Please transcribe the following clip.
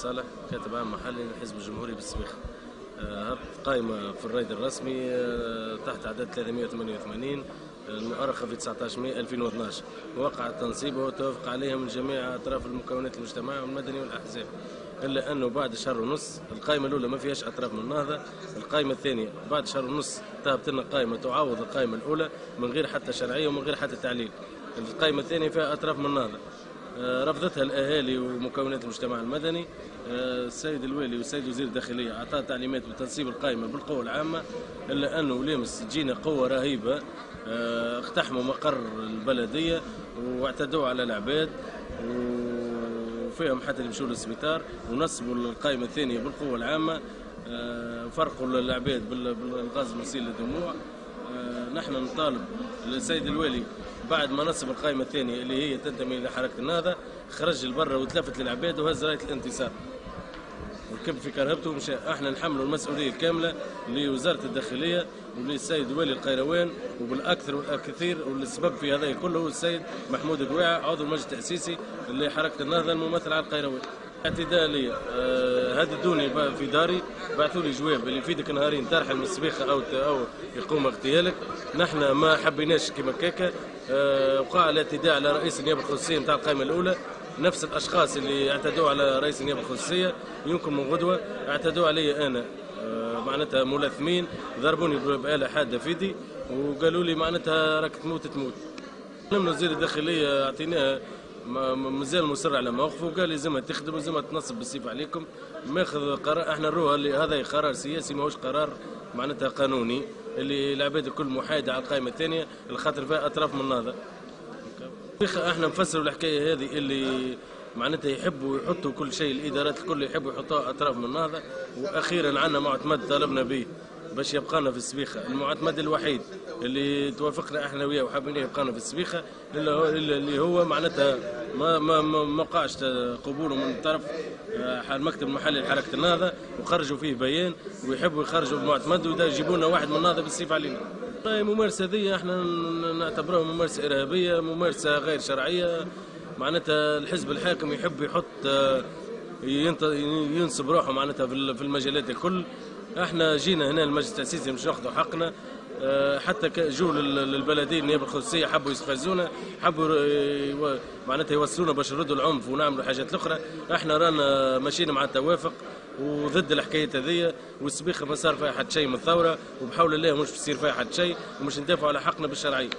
صالح، كاتب عام محلي للحزب الجمهوري بالسبيخة. هبط قائمة في الرائد الرسمي تحت عدد 388 المؤرخة في 19 مايو 2012، ووقع التنصيب وتوافق عليها من جميع أطراف المكونات المجتمع والمدني والأحزاب، إلا أنه بعد شهر ونص القائمة الأولى ما فيهاش أطراف من النهضة، القائمة الثانية بعد شهر ونص تهبط لنا قائمة تعوض القائمة الأولى من غير حتى شرعية ومن غير حتى تعليل. القائمة الثانية فيها أطراف من النهضة، رفضتها الأهالي ومكونات المجتمع المدني. السيد الوالي والسيد وزير الداخلية أعطاه تعليمات بتنصيب القائمة بالقوة العامة، إلا أنه ولامس تجينا قوة رهيبة اقتحموا مقر البلدية واعتدوا على العباد وفيهم حتى اللي مشوا للسبيطار ونصبوا القائمة الثانية بالقوة العامة، فرقوا العباد بالغاز المسيل للدموع. نحن نطالب السيد الوالي بعد ما نصب القائمة الثانية اللي هي تنتمي لحركة النهضة خرج لبرا وتلفت للعباد وهز راية الانتصار وركب في كرهبته ومشى. احنا نحملوا المسؤولية الكاملة لوزارة الداخلية وللسيد الوالي القيروان، وبالاكثر والاكثر والسبب في هذا كله هو السيد محمود دواعة عضو المجلس التأسيسي لحركة النهضة الممثل على القيروان. اعتداء لي هددوني في داري، بعثوا لي جواب اللي يفيدك نهارين ترحل من السبيخه او يقوم اغتيالك. نحن ما حبيناش كيما كيكا. وقع الاعتداء على رئيس النيابه الخصوصيه نتاع القائمه الاولى، نفس الاشخاص اللي اعتدوا على رئيس النيابه الخصوصيه يمكن من غدوه اعتدوا علي انا، معناتها ملثمين ضربوني بآلة حاده في يدي وقالوا لي معناتها راك تموت. من وزير الداخليه اعطيناه مازال مصر على موقفه وقال لازمها تخدم ولازمها تنصب بالسيف عليكم. ماخذ قرار، احنا نروها اللي هذا قرار سياسي ماهوش قرار معناتها قانوني، اللي العباد الكل محايده على القائمه الثانيه الخاطر فيها اطراف من النهضه. احنا نفسروا الحكايه هذه اللي معناتها يحبوا يحطوا كل شيء، الادارات الكل يحبوا يحطوها اطراف من النهضه. واخيرا عندنا معتمد طالبنا به باش يبقانا في السبيخه، المعتمد الوحيد اللي توافقنا احنا وياه وحابين يبقانا في السبيخه اللي هو معناتها ما وقعش قبوله من طرف المكتب المحلي لحركه النهضه وخرجوا فيه بيان ويحبوا يخرجوا المعتمد ويجيبوا لنا واحد من النهضه بالسيف علينا. الممارسه ذي احنا نعتبروها ممارسه ارهابيه، ممارسه غير شرعيه. معناتها الحزب الحاكم يحب يحط ينصب روحه معناتها في المجالات الكل. احنا جينا هنا المجلس التأسيسي مش ناخذوا حقنا، حتى جو للبلديه النيابه الخصوصيه حبوا يستفزونا، حبوا معناتها يوصلونا باش نردوا العنف ونعملوا حاجات اخرى. احنا رانا ماشيين مع التوافق وضد الحكايه هذيا، والسبيخه ما صار فيها حد شيء من الثوره، وبحول الله مش بيصير فيها حد شيء، ومش ندافعوا على حقنا بالشرعيه.